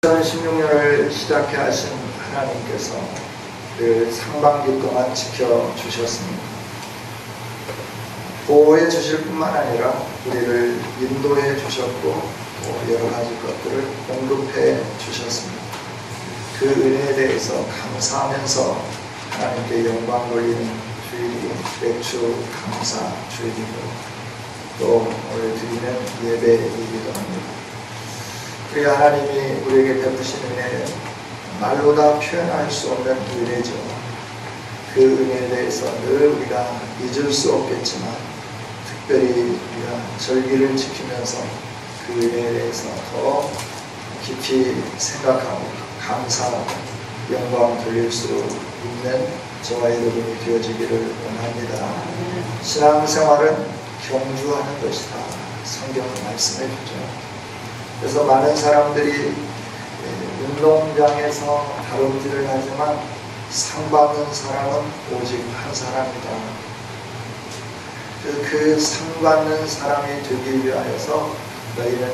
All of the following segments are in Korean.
2016년을 시작해 하신 하나님께서 늘 상반기 동안 지켜주셨습니다. 보호해 주실 뿐만 아니라 우리를 인도해 주셨고 또 여러 가지 것들을 공급해 주셨습니다. 그 은혜에 대해서 감사하면서 하나님께 영광 돌리는 주일이 맥주 감사 주일이고 또 오늘 드리는 예배이기도 합니다. 우리 하나님이 우리에게 베푸신 은혜는 말로 다 표현할 수 없는 은혜죠. 그 은혜에 대해서 늘 우리가 잊을 수 없겠지만 특별히 우리가 절기를 지키면서 그 은혜에 대해서 더 깊이 생각하고 감사하고 영광 돌릴 수 있는 저와 여러분이 되어지기를 원합니다. 신앙생활은 경주하는 것이다. 성경은 말씀해 주죠. 그래서 많은 사람들이 운동장에서 다름질을 하지만 상 받는 사람은 오직 한 사람이다. 그 상 받는 사람이 되기 위하여서 너희는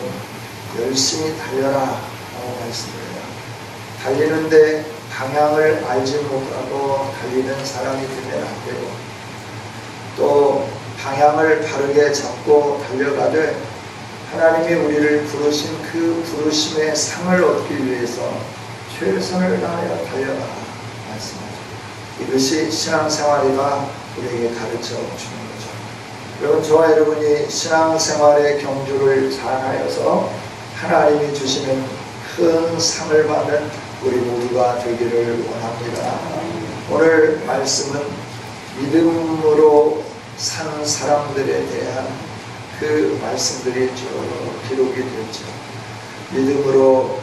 열심히 달려라 라고 말씀해요. 달리는데 방향을 알지 못하고 달리는 사람이 되면 안 되고 또 방향을 바르게 잡고 달려가되 하나님이 우리를 부르신 그 부르심의 상을 얻기 위해서 최선을 다하여 달려가라 말씀하죠. 이것이 신앙생활이가 우리에게 가르쳐 주는 거죠. 여러분, 저와 여러분이 신앙생활의 경주를 잘하여서 하나님이 주시는 큰 상을 받는 우리 모두가 되기를 원합니다. 오늘 말씀은 믿음으로 산 사람들에 대한 그 말씀들이 쭉 기록이 되었죠. 믿음으로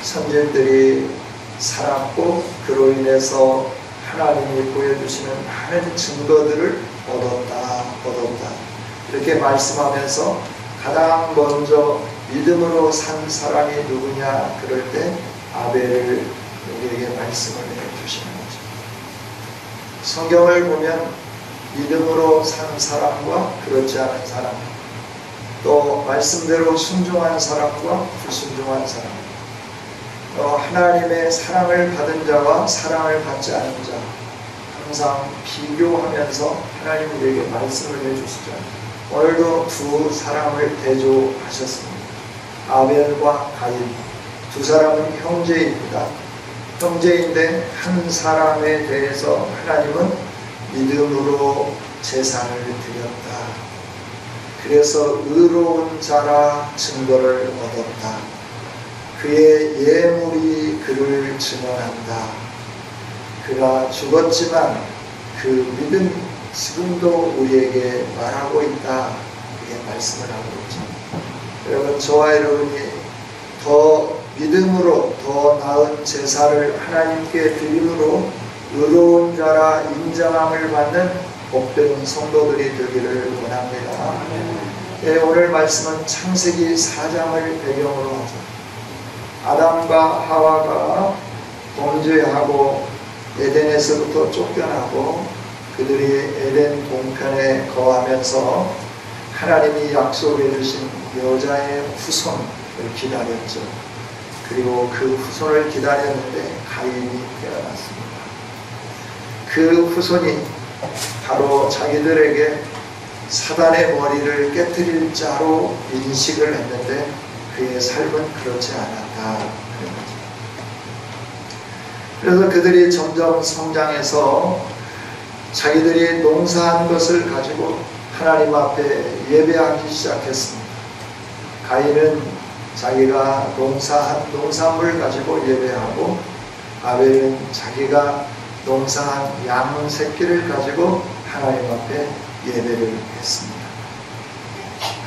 선진들이 살았고 그로 인해서 하나님이 보여주시는 많은 증거들을 얻었다 이렇게 말씀하면서 가장 먼저 믿음으로 산 사람이 누구냐 그럴 때 아벨을 우리에게 말씀을 해주시는 거죠. 성경을 보면 믿음으로 산 사람과 그렇지 않은 사람, 또 말씀대로 순종한 사람과 불순종한 사람, 또 하나님의 사랑을 받은 자와 사랑을 받지 않은 자, 항상 비교하면서 하나님 우리에게 말씀을 해주시죠. 오늘도 두 사람을 대조하셨습니다. 아벨과 가인, 두 사람은 형제입니다. 형제인데 한 사람에 대해서 하나님은 믿음으로 제사를 드렸다. 그래서 의로운 자라 증거를 얻었다. 그의 예물이 그를 증언한다. 그가 죽었지만 그 믿음 지금도 우리에게 말하고 있다. 이렇게 말씀을 하고 있죠. 여러분, 저와 여러분이 더 믿음으로 더 나은 제사를 하나님께 드림으로 의로운 자라 인정함을 받는 복된 성도들이 되기를 원합니다. 네, 오늘 말씀은 창세기 4장을 배경으로 하죠. 아담과 하와가 범죄하고 에덴에서부터 쫓겨나고 그들이 에덴 동편에 거하면서 하나님이 약속해 주신 여자의 후손을 기다렸죠. 그리고 그 후손을 기다렸는데 가인이 태어났습니다. 그 후손이 바로 자기들에게 사단의 머리를 깨뜨릴 자로 인식을 했는데 그의 삶은 그렇지 않았다. 그래서 그들이 점점 성장해서 자기들이 농사한 것을 가지고 하나님 앞에 예배하기 시작했습니다. 가인은 자기가 농사한 농산물을 가지고 예배하고 아벨은 자기가 농사한 양 새끼를 가지고 하나님 앞에 예배를 했습니다.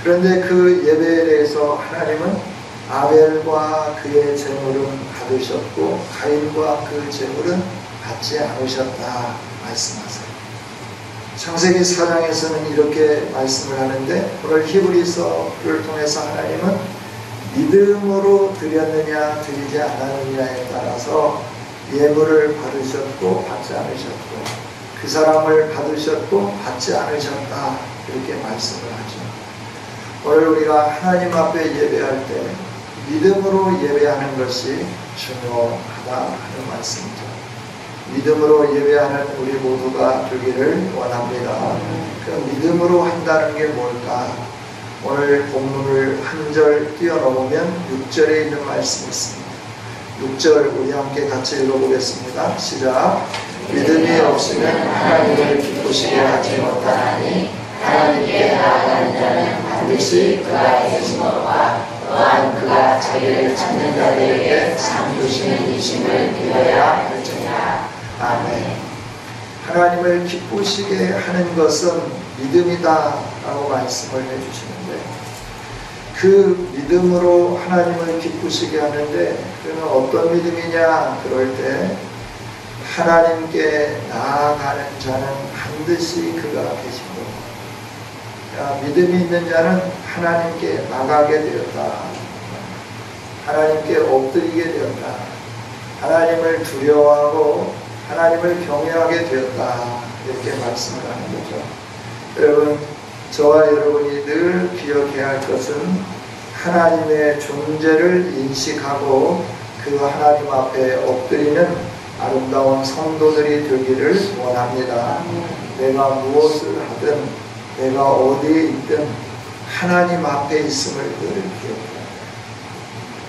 그런데 그 예배에 대해서 하나님은 아벨과 그의 제물은 받으셨고 가인과 그 제물은 받지 않으셨다 말씀하세요. 창세기 4장에서는 이렇게 말씀을 하는데 오늘 히브리서를 통해서 하나님은 믿음으로 드렸느냐 드리지 않았느냐에 따라서 예물을 받으셨고 받지 않으셨고 그 사람을 받으셨고 받지 않으셨다 이렇게 말씀을 하죠. 오늘 우리가 하나님 앞에 예배할 때 믿음으로 예배하는 것이 중요하다 하는 말씀이죠. 믿음으로 예배하는 우리 모두가 되기를 원합니다. 그 믿음으로 한다는 게 뭘까? 오늘 본문을 한 절 뛰어넘으면 6절에 있는 말씀이 있습니다. 6절 우리 함께 같이 읽어보겠습니다. 시작. 믿음이 없으면 하나님을 기쁘시게 하지 못하나니 하나님께 나아가는 자는 반드시 그가 계심과 또한 그가 자기를 찾는 자들에게 상 주시는 이심을 믿어야 할지니라. 아멘. 하나님을 기쁘시게 하는 것은 믿음이다 라고 말씀을 해주시는데, 그 믿음으로 하나님을 기쁘시게 하는데 그러면 어떤 믿음이냐? 그럴 때 하나님께 나아가는 자는 반드시 그가 계시고, 믿음이 있는 자는 하나님께 나가게 되었다, 하나님께 엎드리게 되었다, 하나님을 두려워하고 하나님을 경외하게 되었다, 이렇게 말씀을 하는 거죠. 여러분, 저와 여러분이 늘 기억해야 할 것은 하나님의 존재를 인식하고 그 하나님 앞에 엎드리는 아름다운 성도들이 되기를 원합니다. 내가 무엇을 하든 내가 어디에 있든 하나님 앞에 있음을 늘 기억해야 해요.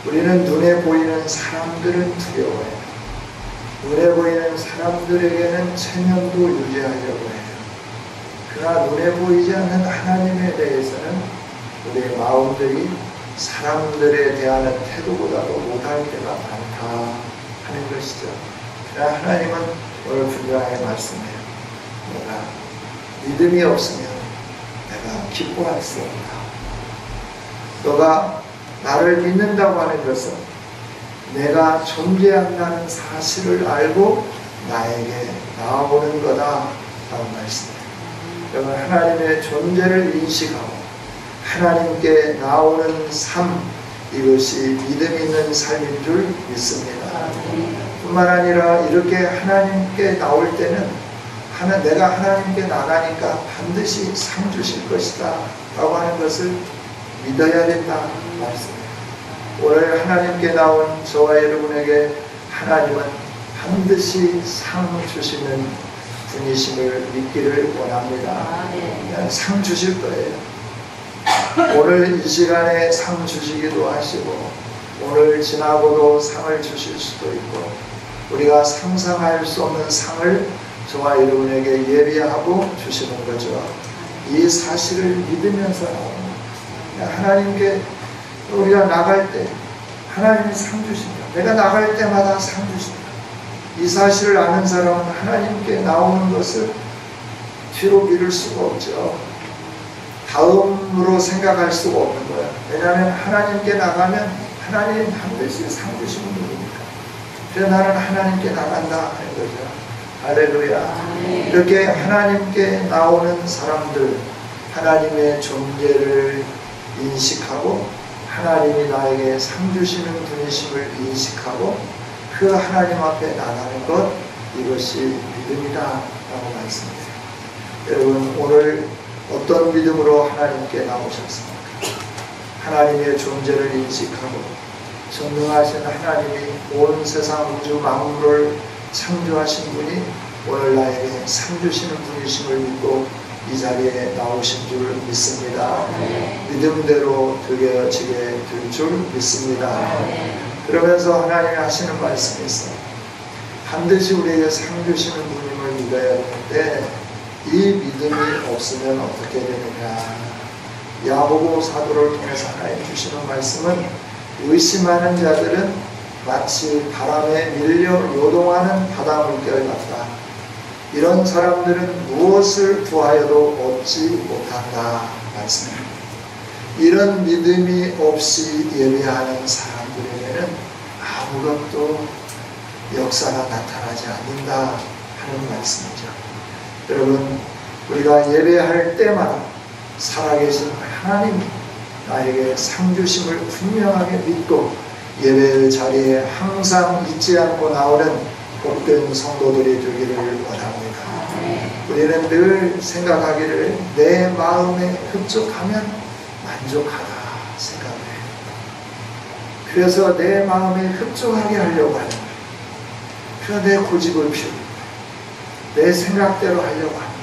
우리는 눈에 보이는 사람들은 두려워해요. 눈에 보이는 사람들에게는 체면도 유지하려고 해요. 그러나 눈에 보이지 않는 하나님에 대해서는 우리의 마음들이 사람들에 대한 태도보다도 못할 때가 많다 하는 것이죠. 그러나 하나님은 오늘 분명하게 말씀해요. 내가 믿음이 없으면 내가 기뻐할 수 없다. 너가 나를 믿는다고 하는 것은 내가 존재한다는 사실을 알고 나에게 나아오는 거다 라는 말씀이에요. 여러분, 하나님의 존재를 인식하고 하나님께 나오는 삶, 이것이 믿음 있는 삶인 줄 믿습니다. 뿐만 아니라 이렇게 하나님께 나올 때는 내가 하나님께 나가니까 반드시 상 주실 것이다 라고 하는 것을 믿어야 된다 말씀이에요. 오늘 하나님께 나온 저와 여러분에게 하나님은 반드시 상 주시는 분이심을 믿기를 원합니다. 상 주실 거예요. 오늘 이 시간에 상 주시기도 하시고 오늘 지나고도 상을 주실 수도 있고, 우리가 상상할 수 없는 상을 저와 여러분에게 예비하고 주시는 거죠. 이 사실을 믿으면서 하나님께 우리가 나갈 때 하나님이 상 주신다. 내가 나갈 때마다 상 주신다. 이 사실을 아는 사람은 하나님께 나오는 것을 뒤로 미룰 수가 없죠. 다음으로 생각할 수가 없는 거예요. 왜냐하면 하나님께 나가면 하나님 반드시 상 주시는 분이니까. 그래서 나는 하나님께 나간다 하는 거죠. 할렐루야. 이렇게 하나님께 나오는 사람들, 하나님의 존재를 인식하고 하나님이 나에게 상 주시는 분이심을 인식하고 그 하나님 앞에 나가는 것, 이것이 믿음이다 라고 말씀해요. 여러분, 오늘 어떤 믿음으로 하나님께 나오셨습니까? 하나님의 존재를 인식하고 전능하신 하나님이 온 세상 우주 만물을 창조하신 분이 오늘 나에게 상 주시는 분이심을 믿고 이 자리에 나오신 줄 믿습니다. 믿음대로 되어지게 될 줄 믿습니다. 그러면서 하나님이 하시는 말씀이 있어요. 반드시 우리에게 상 주시는 분임을 믿어야 되는데 이 믿음이 없으면 어떻게 되느냐? 야고보 사도를 통해서 하나님 주시는 말씀은 의심하는 자들은 마치 바람에 밀려 요동하는 바닷물결 같다. 이런 사람들은 무엇을 구하여도 얻지 못한다 말씀합니다. 이런 믿음이 없이 예배하는 사람들에게는 아무것도 역사가 나타나지 않는다 하는 말씀이죠. 여러분, 우리가 예배할 때마다 살아계신 하나님 나에게 상 주심을 분명하게 믿고 예배 자리에 항상 잊지 않고 나오는 복된 성도들이 되기를 원합니다. 우리는 늘 생각하기를 내 마음에 흡족하면 만족하다 생각을 해요. 그래서 내 마음에 흡족하게 하려고 하는 거예요. 그래서 내 고집을 피우는 거예요. 내 생각대로 하려고 하는 거예요.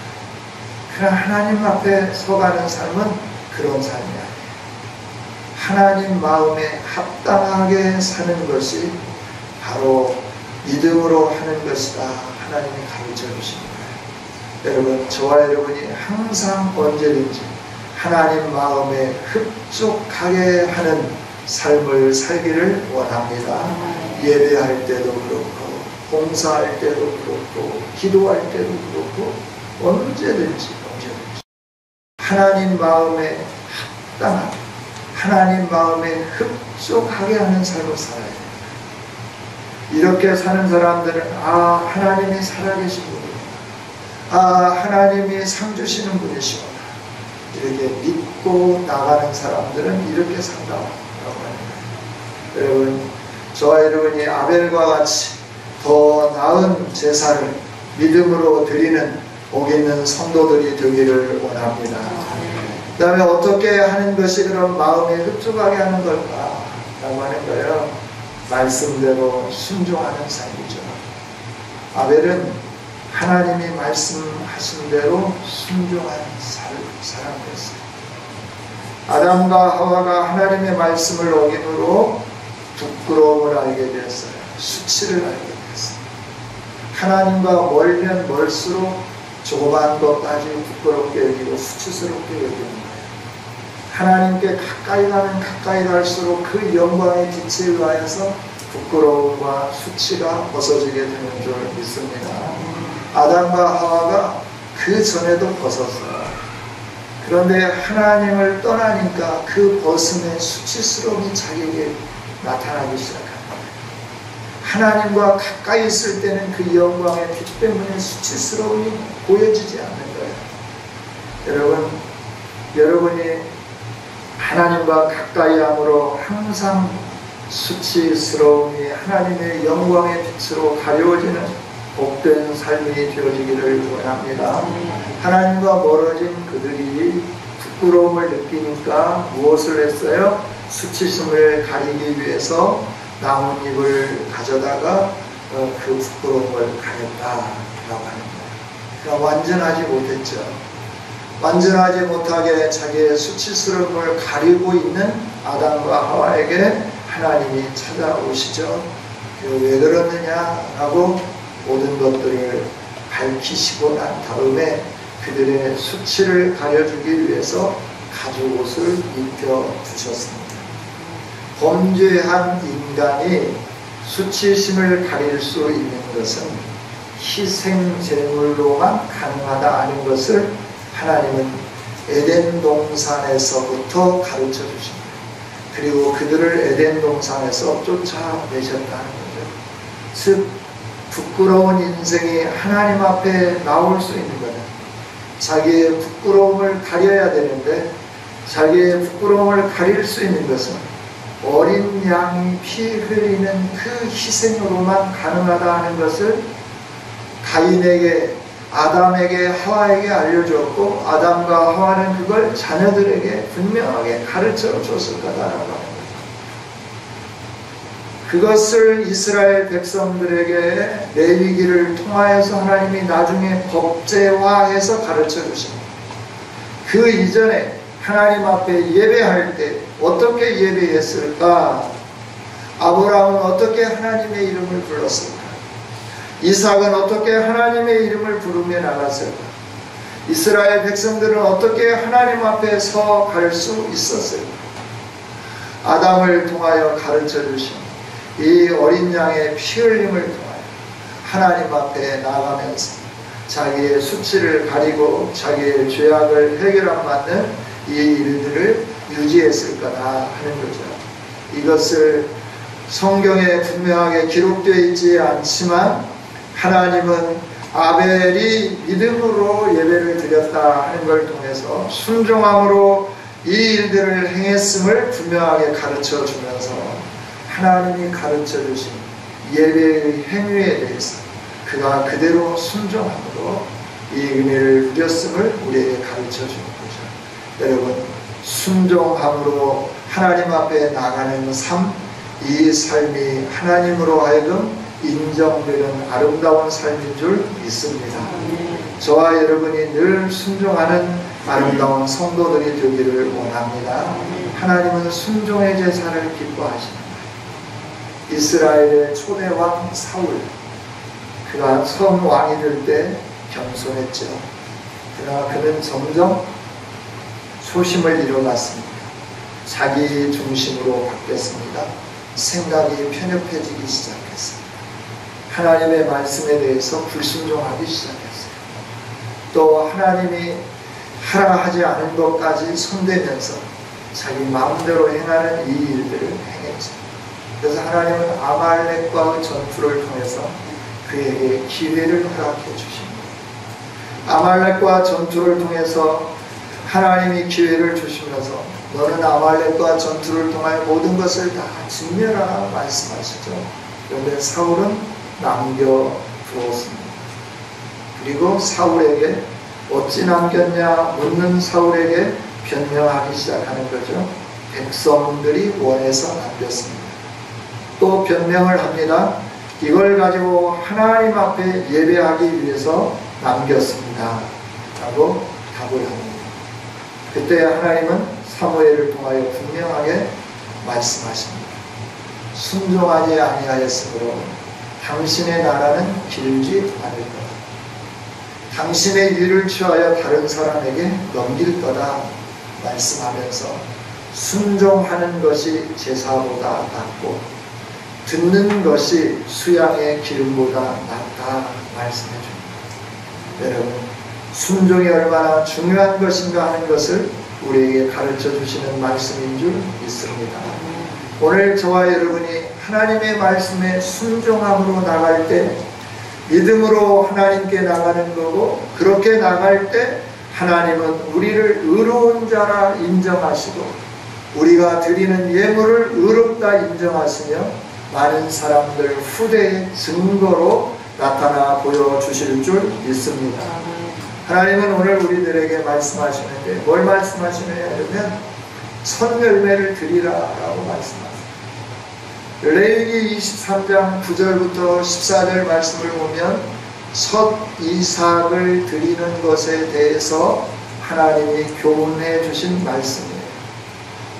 그러나 하나님 앞에 서가는 삶은 그런 삶이 아니에요. 하나님 마음에 합당하게 사는 것이 바로 믿음으로 하는 것이다. 하나님이 가르쳐 주신 거예요. 여러분, 저와 여러분이 항상 언제든지 하나님 마음에 흡족하게 하는 삶을 살기를 원합니다. 예배할 때도 그렇고, 봉사할 때도 그렇고, 기도할 때도 그렇고, 언제든지 하나님 마음에 합당하게, 하나님 마음에 흡족하게 하는 삶을 살아야 됩니다. 이렇게 사는 사람들은 하나님이 살아계신 분이구나, 하나님이 상 주시는 분이시구나, 이렇게 믿고 나가는 사람들은 이렇게 산다고 하는 거예요. 여러분, 저와 여러분이 아벨과 같이 더 나은 제사를 믿음으로 드리는 복 있는 성도들이 되기를 원합니다. 그 다음에 어떻게 하는 것이 그런 마음에 흡족하게 하는 걸까? 라고 하는 거예요. 말씀대로 순종하는 삶이죠. 아벨은 하나님이 말씀하신 대로 순종하는 사람이었어요. 아담과 하와가 하나님의 말씀을 어김으로 부끄러움을 알게 되었어요. 수치를 알게 되었어요. 하나님과 멀면 멀수록 조그만 것까지 부끄럽게 여기고 수치스럽게 여기는 거예요. 하나님께 가까이 가면 가까이 갈수록 그 영광의 빛에 의하여서 부끄러움과 수치가 벗어지게 되는 줄 믿습니다. 아담과 하와가 그 전에도 벗었어요. 그런데 하나님을 떠나니까 그 벗음의 수치스러움이 자기에게 나타나기 시작합니다. 하나님과 가까이 있을 때는 그 영광의 빛 때문에 수치스러움이 보여지지 않는 거예요. 여러분이 하나님과 가까이 함으로 항상 수치스러움이 하나님의 영광의 빛으로 가려워지는 복된 삶이 되어지기를 원합니다. 하나님과 멀어진 그들이 부끄러움을 느끼니까 무엇을 했어요? 수치심을 가리기 위해서 나뭇잎을 가져다가 그 부끄러움을 가렸다라고 하는 거예요. 그러니까 완전하지 못했죠. 완전하지 못하게 자기의 수치스러움을 가리고 있는 아담과 하와에게 하나님이 찾아오시죠. 왜 그러느냐라고 모든 것들을 밝히시고 난 다음에 그들의 수치를 가려주기 위해서 가죽옷을 입혀주셨습니다. 범죄한 인간이 수치심을 가릴 수 있는 것은 희생제물로만 가능하다 하는 것을 하나님은 에덴 동산에서부터 가르쳐 주십니다. 그리고 그들을 에덴 동산에서 쫓아내셨다는 거죠. 즉 부끄러운 인생이 하나님 앞에 나올 수 있는 것은 자기의 부끄러움을 가려야 되는데, 자기의 부끄러움을 가릴 수 있는 것은 어린 양이 피 흘리는 그 희생으로만 가능하다 하는 것을 가인에게, 아담에게, 하와에게 알려주었고, 아담과 하와는 그걸 자녀들에게 분명하게 가르쳐 줬을 거다라고 하는 거죠. 그것을 이스라엘 백성들에게 레위기를 통하여서 하나님이 나중에 법제화해서 가르쳐 주십니다. 그 이전에 하나님 앞에 예배할 때 어떻게 예배했을까? 아브라함은 어떻게 하나님의 이름을 불렀을까? 이삭은 어떻게 하나님의 이름을 부르며 나갔을까? 이스라엘 백성들은 어떻게 하나님 앞에 서 갈 수 있었을까? 아담을 통하여 가르쳐 주신 이 어린 양의 피 흘림을 통하여 하나님 앞에 나가면서 자기의 수치를 가리고 자기의 죄악을 해결함받는 이 일들을 유지했을 거다 하는 거죠. 이것을 성경에 분명하게 기록되어 있지 않지만 하나님은 아벨이 믿음으로 예배를 드렸다 하는 걸 통해서 순종함으로 이 일들을 행했음을 분명하게 가르쳐 주면서 하나님이 가르쳐 주신 예배의 행위에 대해서 그가 그대로 순종함으로 이 은혜를 누렸음을 우리에게 가르쳐 주는 거죠. 여러분, 순종함으로 하나님 앞에 나가는 삶, 이 삶이 하나님으로 하여금 인정되는 아름다운 삶인 줄 믿습니다. 저와 여러분이 늘 순종하는 아름다운 성도들이 되기를 원합니다. 하나님은 순종의 제사를 기뻐하십니다. 이스라엘의 초대왕 사울, 그가 처음 왕이 될 때 겸손했죠. 그러나 그는 점점 소심을 잃어갔습니다. 자기 중심으로 바뀌었습니다. 생각이 편협해지기 시작했습니다. 하나님의 말씀에 대해서 불순종하기 시작했어요. 또 하나님이 하라 하지 않은 것까지 손대면서 자기 마음대로 행하는 이 일들을 행했죠. 그래서 하나님은 아말렉과의 전투를 통해서 그에게 기회를 허락해 주십니다. 아말렉과 전투를 통해서 하나님이 기회를 주시면서 너는 아말렉과 전투를 통하여 모든 것을 다 진멸하라 말씀하시죠. 그런데 사울은 남겨두었습니다. 그리고 사울에게 어찌 남겼냐 묻는 사울에게 변명하기 시작하는 거죠. 백성들이 원해서 남겼습니다. 또 변명을 합니다. 이걸 가지고 하나님 앞에 예배하기 위해서 남겼습니다 라고 답을 합니다. 그때 하나님은 사무엘을 통하여 분명하게 말씀하십니다. 순종하지 아니하였으므로 당신의 나라는 길지 않을 거다. 당신의 일을 취하여 다른 사람에게 넘길 거다 말씀하면서 순종하는 것이 제사보다 낫고 듣는 것이 수양의 기름보다 낫다 말씀해 줍니다. 여러분, 순종이 얼마나 중요한 것인가 하는 것을 우리에게 가르쳐 주시는 말씀인 줄 믿습니다. 오늘 저와 여러분이 하나님의 말씀에 순종함으로 나갈 때 믿음으로 하나님께 나가는 거고, 그렇게 나갈 때 하나님은 우리를 의로운 자라 인정하시고 우리가 드리는 예물을 의롭다 인정하시며 많은 사람들 후대의 증거로 나타나 보여주실 줄 믿습니다. 하나님은 오늘 우리들에게 말씀하시는데 뭘 말씀하시느냐 하면 선열매를 드리라라고 말씀하십니다. 레위기 23장 9절부터 14절 말씀을 보면 첫 이삭을 드리는 것에 대해서 하나님이 교훈해 주신 말씀이에요.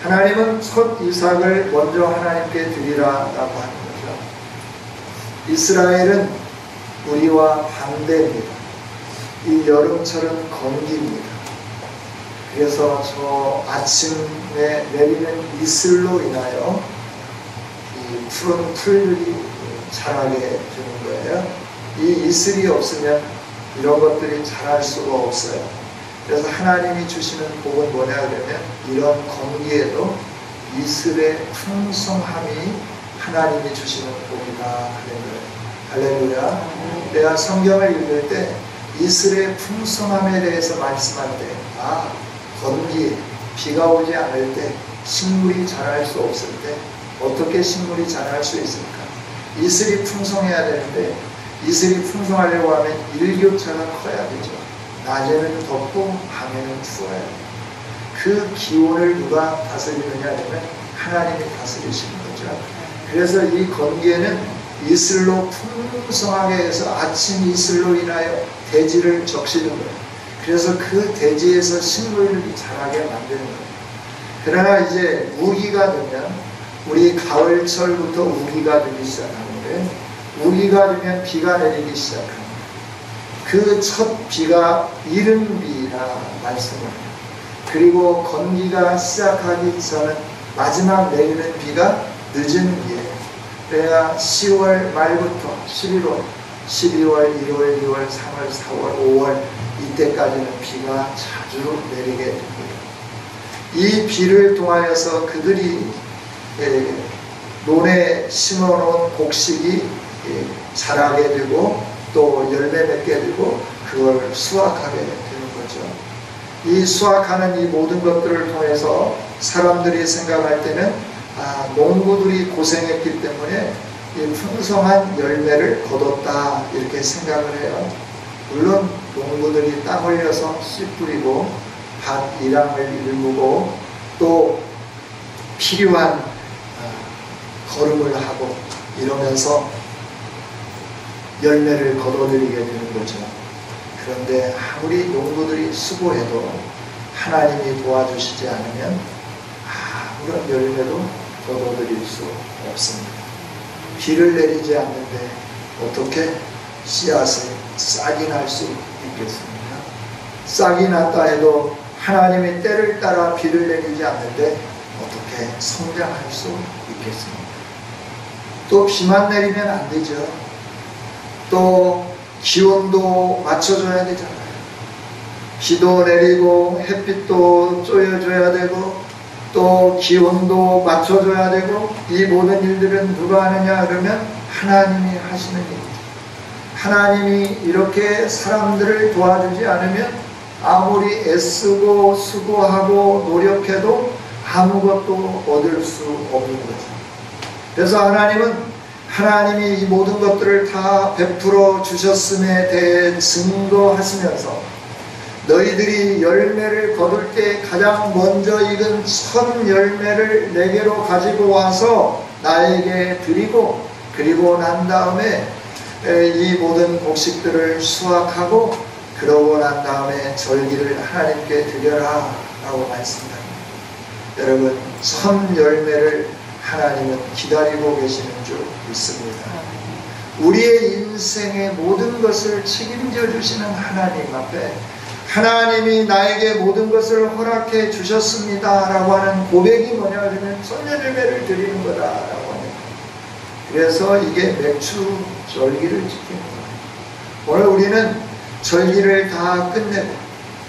하나님은 첫 이삭을 먼저 하나님께 드리라라고 하는 거죠. 이스라엘은 우리와 반대입니다. 이 여름철은 건기입니다. 그래서 저 아침에 내리는 이슬로 인하여 이 푸른 풀들이 자라게 되는 거예요. 이 이슬이 없으면 이런 것들이 자랄 수가 없어요. 그래서 하나님이 주시는 복은 뭐냐 그러면 이런 건기에도 이슬의 풍성함이 하나님이 주시는 복이다 하는 거예요. 할렐루야. 내가 성경을 읽을 때 이슬의 풍성함에 대해서 말씀할 때 건기, 비가 오지 않을 때 식물이 자랄 수 없을 때 어떻게 식물이 자랄 수 있을까? 이슬이 풍성해야 되는데 이슬이 풍성하려고 하면 일교차가 커야 되죠. 낮에는 덥고 밤에는 추워야 돼요. 그 기온을 누가 다스리느냐 하면 하나님이 다스리시는 거죠. 그래서 이 건기에는 이슬로 풍성하게 해서 아침 이슬로 인하여 대지를 적시는 거예요. 그래서 그 대지에서 식물들이 자라게 만드는 거예요. 그러나 이제 우기가 되면 우리 가을철부터 우기가 되기 시작하는데 우기가 되면 비가 내리기 시작합니다. 그 첫 비가 이른비라 말씀합니다. 그리고 건기가 시작하기 전은 마지막 내리는 비가 늦은 비예요. 그래야 10월 말부터 11월, 12월, 1월, 2월, 3월, 4월, 5월 이때까지는 비가 자주 내리게 됩니다. 이 비를 통하여서 그들이 논에 심어놓은 곡식이 자라게 되고 또 열매 맺게 되고 그걸 수확하게 되는 거죠. 이 수확하는 이 모든 것들을 통해서 사람들이 생각할 때는 농부들이 고생했기 때문에 이 풍성한 열매를 거뒀다 이렇게 생각을 해요. 물론 농부들이 땀 흘려서 씨 뿌리고 밭 일함을 일구고 또 필요한 걸음을 하고 이러면서 열매를 거둬들이게 되는 거죠. 그런데 아무리 농부들이 수고해도 하나님이 도와주시지 않으면 아무런 열매도 거둬들일 수 없습니다. 비를 내리지 않는데 어떻게 씨앗이 싹이 날 수 있겠습니까? 싹이 났다 해도 하나님의 때를 따라 비를 내리지 않는데 어떻게 성장할 수 있겠습니까? 또 비만 내리면 안 되죠. 또 기온도 맞춰줘야 되잖아요. 비도 내리고 햇빛도 쬐어줘야 되고 또 기온도 맞춰줘야 되고 이 모든 일들은 누가 하느냐 그러면 하나님이 하시는 일이죠. 하나님이 이렇게 사람들을 도와주지 않으면 아무리 애쓰고 수고하고 노력해도 아무것도 얻을 수 없는 거죠. 그래서 하나님이 이 모든 것들을 다 베풀어 주셨음에 대해 증거하시면서 너희들이 열매를 거둘 때 가장 먼저 익은 첫 열매를 내게로 가지고 와서 나에게 드리고 그리고 난 다음에 이 모든 곡식들을 수확하고 그러고 난 다음에 절기를 하나님께 드려라 라고 말씀합니다. 여러분 첫 열매를 하나님은 기다리고 계시는 줄 믿습니다. 우리의 인생의 모든 것을 책임져 주시는 하나님 앞에 하나님이 나에게 모든 것을 허락해 주셨습니다 라고 하는 고백이 뭐냐 하면 첫 열매를 드리는 거다 라고 합니다. 그래서 이게 맥주 절기를 지키는 거예요. 오늘 우리는 절기를 다 끝내고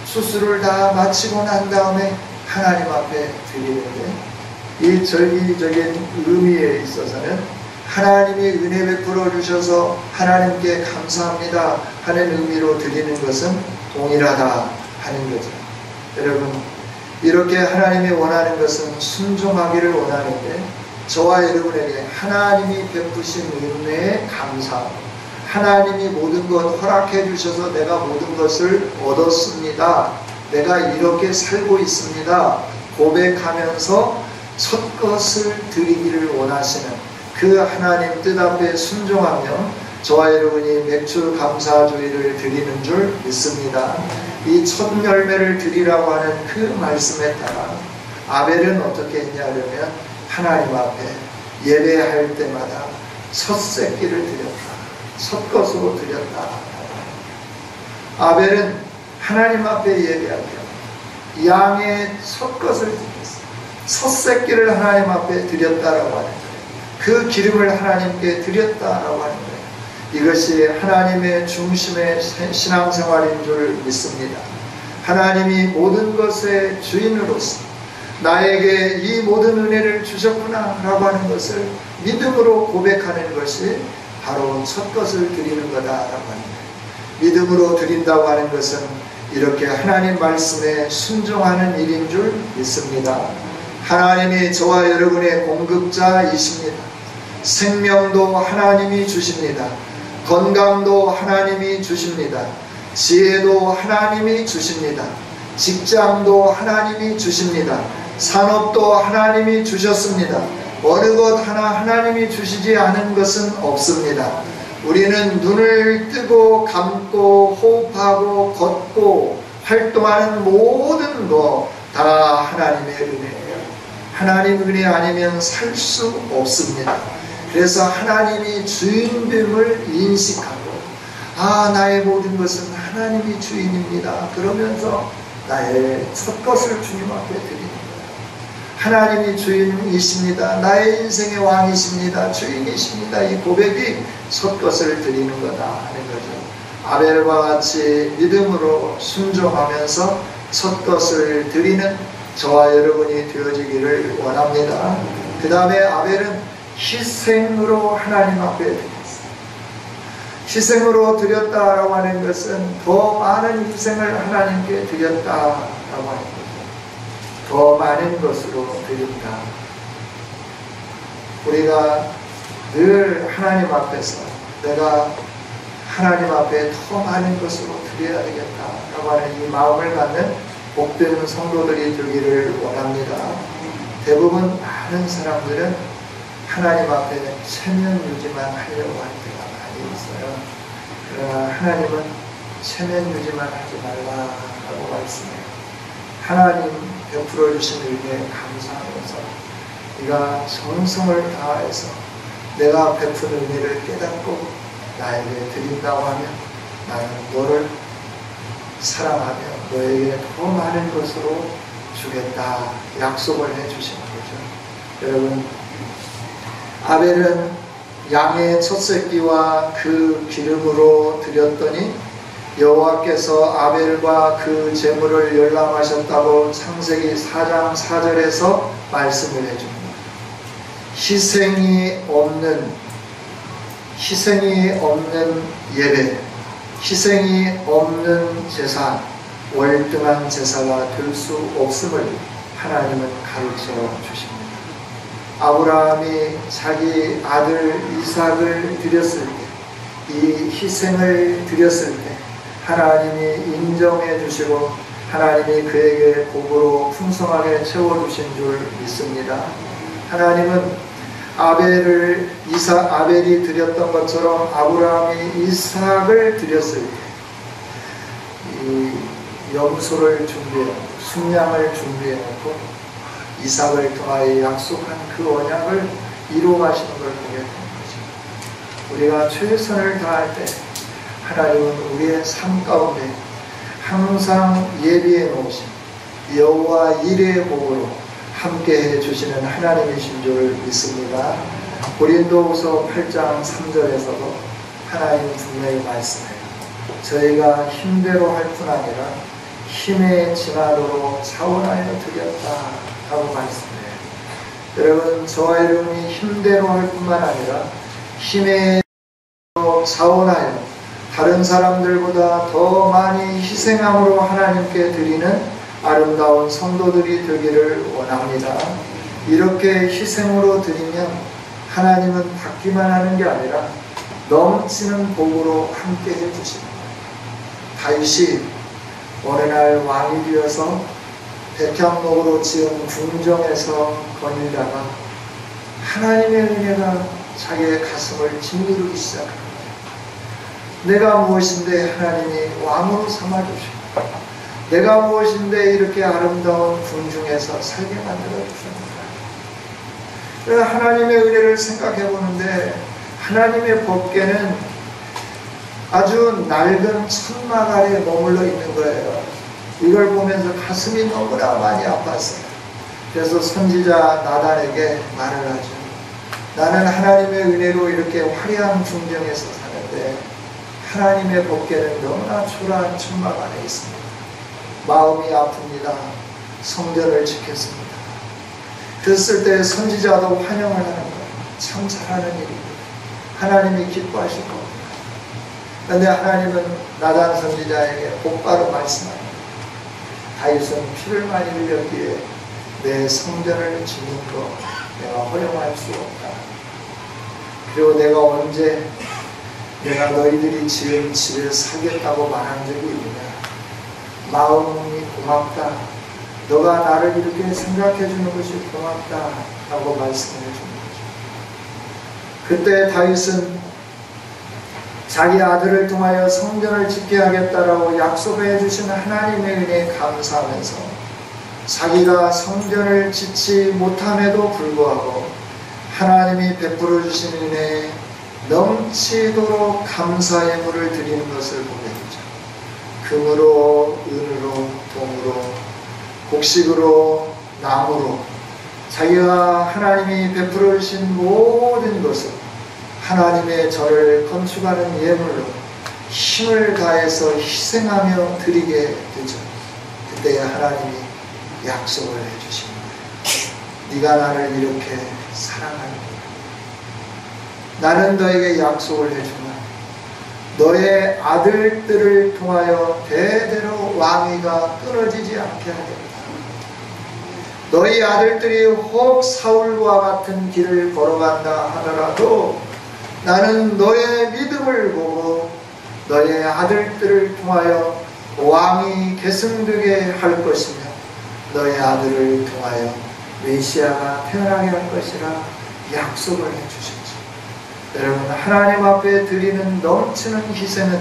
수술을 다 마치고 난 다음에 하나님 앞에 드리는데 이 절기적인 의미에 있어서는 하나님이 은혜 베풀어 주셔서 하나님께 감사합니다 하는 의미로 드리는 것은 동일하다 하는 거죠. 여러분 이렇게 하나님이 원하는 것은 순종하기를 원하는데 저와 여러분에게 하나님이 베푸신 은혜에 감사하고 하나님이 모든 것 허락해 주셔서 내가 모든 것을 얻었습니다. 내가 이렇게 살고 있습니다. 고백하면서 첫 것을 드리기를 원하시는 그 하나님 뜻 앞에 순종하며 저와 여러분이 맥주 감사주의를 드리는 줄 믿습니다. 이 첫 열매를 드리라고 하는 그 말씀에 따라 아벨은 어떻게 했냐 하면 하나님 앞에 예배할 때마다 첫 새끼를 드렸다. 첫 것으로 드렸다. 아벨은 하나님 앞에 예배할 때 양의 첫 것을 드렸어요. 첫 새끼를 하나님 앞에 드렸다라고 하는 거예요. 그 기름을 하나님께 드렸다라고 하는 거예요. 이것이 하나님의 중심의 신앙생활인 줄 믿습니다. 하나님이 모든 것의 주인으로서 나에게 이 모든 은혜를 주셨구나 라고 하는 것을 믿음으로 고백하는 것이 바로 첫 것을 드리는 거다라고 하는 거예요. 믿음으로 드린다고 하는 것은 이렇게 하나님 말씀에 순종하는 일인 줄 믿습니다. 하나님이 저와 여러분의 공급자이십니다. 생명도 하나님이 주십니다. 건강도 하나님이 주십니다. 지혜도 하나님이 주십니다. 직장도 하나님이 주십니다. 산업도 하나님이 주셨습니다. 어느 것 하나 하나님이 주시지 않은 것은 없습니다. 우리는 눈을 뜨고 감고 호흡하고 걷고 활동하는 모든 것 다 하나님의 은혜예요. 하나님 은혜 아니면 살 수 없습니다. 그래서 하나님이 주인됨을 인식하고 나의 모든 것은 하나님이 주인입니다. 그러면서 나의 첫 것을 주님 앞에 드리는 거예요. 하나님이 주인이십니다. 나의 인생의 왕이십니다. 주인이십니다. 이 고백이 첫 것을 드리는 거다 하는 거죠. 아벨과 같이 믿음으로 순종하면서 첫 것을 드리는 저와 여러분이 되어지기를 원합니다. 그 다음에 아벨은 희생으로 하나님 앞에 드렸어요. 희생으로 드렸다라고 하는 것은 더 많은 희생을 하나님께 드렸다라고 하는 거죠. 더 많은 것으로 드린다. 우리가 늘 하나님 앞에서 내가 하나님 앞에 더 많은 것으로 드려야 되겠다라고 하는 이 마음을 갖는 복된 성도들이 되기를 원합니다. 대부분 많은 사람들은 하나님 앞에 체면 유지만 하려고 할 때가 많이 있어요. 그러나 하나님은 체면 유지만 하지 말라라고 말씀해요. 하나님 베풀어 주신 은혜에 감사하면서 네가 정성을 다해서 내가 베푼 은혜를 깨닫고 나에게 드린다고 하면 나는 너를 사랑하며 너에게 더 많은 것으로 주겠다 약속을 해주시는 거죠. 여러분, 아벨은 양의 첫 새끼와 그 기름으로 드렸더니 여호와께서 아벨과 그 제물을 열람하셨다고 창세기 4장 4절에서 말씀을 해줍니다. 희생이 없는 예배, 희생이 없는 제사, 월등한 제사가 될 수 없음을 하나님은 가르쳐 주십니다. 아브라함이 자기 아들 이삭을 드렸을 때, 이 희생을 드렸을 때 하나님이 인정해 주시고 하나님이 그에게 복으로 풍성하게 채워주신 줄 믿습니다. 하나님은 아벨이 드렸던 것처럼 아브라함이 이삭을 드렸을 때 이 염소를 준비해놓고 순양을 하고 이삭을 통하여 약속한 그 언약을 이루어가시는 걸 보게 되는 거죠. 우리가 최선을 다할 때 하나님은 우리의 삶 가운데 항상 예비해 놓으신 여호와 이레의 복으로 함께해 주시는 하나님이신 줄 믿습니다. 고린도후서 8장 3절에서도 하나님은 분명히 말씀해요. 저희가 힘대로 할 뿐 아니라 힘에 지나도록 사원하여 드렸다 하고 말씀해요. 여러분, 저와 여러분이 힘대로 할 뿐만 아니라 힘에 사원하여 다른 사람들보다 더 많이 희생함으로 하나님께 드리는 아름다운 성도들이 되기를 원합니다. 이렇게 희생으로 드리면 하나님은 받기만 하는 게 아니라 넘치는 복으로 함께 해주십니다. 다윗이 어느 날 왕이 되어서 백향목으로 지은 궁정에서 거닐다가 하나님의 은혜가 자기의 가슴을 짓누르기 시작합니다. 내가 무엇인데 하나님이 왕으로 삼아주시고 내가 무엇인데 이렇게 아름다운 궁중에서 살게 만들어 주셨는가. 하나님의 은혜를 생각해 보는데 하나님의 법궤는 아주 낡은 천막 아래에 머물러 있는 거예요. 이걸 보면서 가슴이 너무나 많이 아팠어요. 그래서 선지자 나단에게 말을 하죠. 나는 하나님의 은혜로 이렇게 화려한 궁정에서 사는데 하나님의 법궤는 너무나 초라한 천막 안에 있습니다. 마음이 아픕니다. 성전을 지켰습니다. 그랬을 때 선지자도 환영을 하는 거예요. 참 잘하는 일입니다. 하나님이 기뻐하실 겁니다. 그런데 하나님은 나단 선지자에게 곧바로 말씀합니다. 다윗은 피를 많이 흘렸기에 내 성전을 짓는 거 내가 허용할 수 없다. 그리고 내가 언제 내가 너희들이 지은 집에 살겠다고 말한 적이 있느냐. 마음이 고맙다. 너가 나를 이렇게 생각해 주는 것이 고맙다 라고 말씀해 주는 거죠. 그때 다윗은 자기 아들을 통하여 성전을 짓게 하겠다라고 약속해 주신 하나님의 은혜에 감사하면서 자기가 성전을 짓지 못함에도 불구하고 하나님이 베풀어 주신 은혜에 넘치도록 감사의 물을 드리는 것을 보게 되죠. 금으로, 은으로, 동으로, 곡식으로, 나무로 자기가 하나님이 베풀어 주신 모든 것을 하나님의 절을 건축하는 예물로 힘을 다해서 희생하며 드리게 되죠. 그때 하나님이 약속을 해주십니다. 네가 나를 이렇게 사랑하는구나. 나는 너에게 약속을 해주마. 너의 아들들을 통하여 대대로 왕위가 끊어지지 않게 하겠다. 너희 아들들이 혹 사울과 같은 길을 걸어간다 하더라도 나는 너의 믿음을 보고 너의 아들들을 통하여 왕이 계승되게 할 것이며 너의 아들을 통하여 메시아가 태어나게 할 것이라 약속을 해주셨죠. 여러분, 하나님 앞에 드리는 넘치는 희생은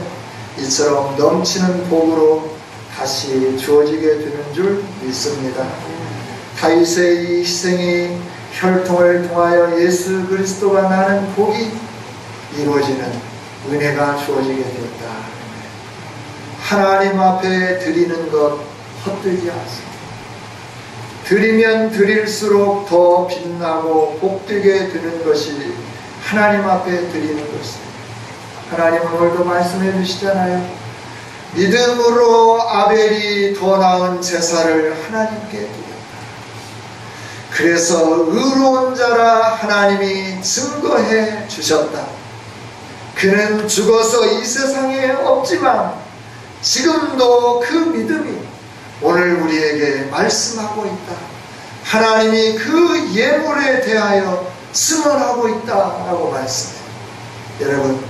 이처럼 넘치는 복으로 다시 주어지게 되는 줄 믿습니다. 다윗의 이 희생이 혈통을 통하여 예수 그리스도가 나는 복이 이루어지는 은혜가 주어지게 되었다. 하나님 앞에 드리는 것 헛되지 않습니다. 드리면 드릴수록 더 빛나고 복되게 되는 것이 하나님 앞에 드리는 것입니다. 하나님은 오늘도 말씀해 주시잖아요. 믿음으로 아벨이 더 나은 제사를 하나님께 드렸다. 그래서 의로운 자라 하나님이 증거해 주셨다. 그는 죽어서 이 세상에 없지만 지금도 그 믿음이 오늘 우리에게 말씀하고 있다. 하나님이 그 예물에 대하여 승언하고 있다라고 말씀해요. 여러분,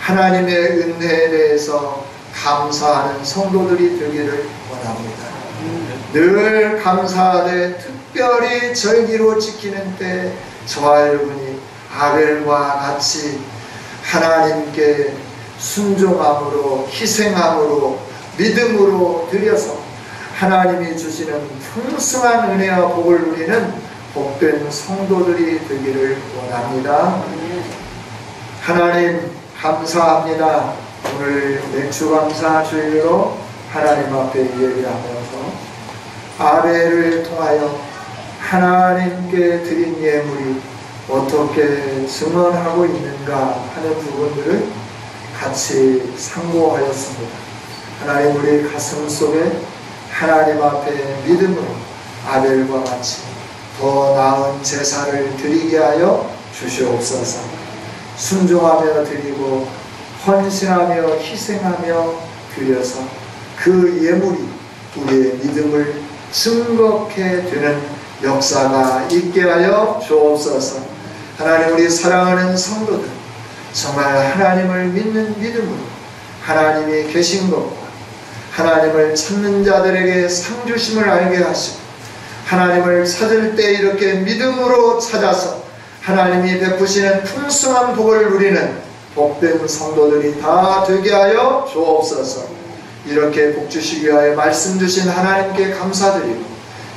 하나님의 은혜에 대해서 감사하는 성도들이 되기를 원합니다. 늘 감사하되 특별히 절기로 지키는 때 저와 여러분이 아벨과 같이 하나님께 순종함으로 희생함으로 믿음으로 드려서 하나님이 주시는 풍성한 은혜와 복을 누리는 복된 성도들이 되기를 원합니다. 하나님 감사합니다. 오늘 맥주감사 주일로 하나님 앞에 예배하면서 아벨을 통하여 하나님께 드린 예물이 어떻게 증언하고 있는가 하는 부분들을 같이 상고하였습니다. 하나님, 우리 가슴 속에 하나님 앞에 믿음으로 아벨과 같이 더 나은 제사를 드리게 하여 주시옵소서. 순종하며 드리고 헌신하며 희생하며 드려서 그 예물이 우리의 믿음을 증거케 되는 역사가 있게 하여 주옵소서. 하나님, 우리 사랑하는 성도들 정말 하나님을 믿는 믿음으로 하나님이 계신 것과 하나님을 찾는 자들에게 상 주심을 알게 하시고 하나님을 찾을 때 이렇게 믿음으로 찾아서 하나님이 베푸시는 풍성한 복을 누리는 복된 성도들이 다 되게 하여 주옵소서. 이렇게 복 주시기 위하여 말씀 주신 하나님께 감사드리고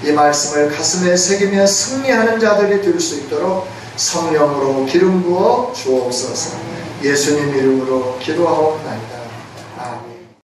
이 말씀을 가슴에 새기며 승리하는 자들이 될 수 있도록 성령으로 기름 부어 주옵소서. 예수님 이름으로 기도하옵나이다.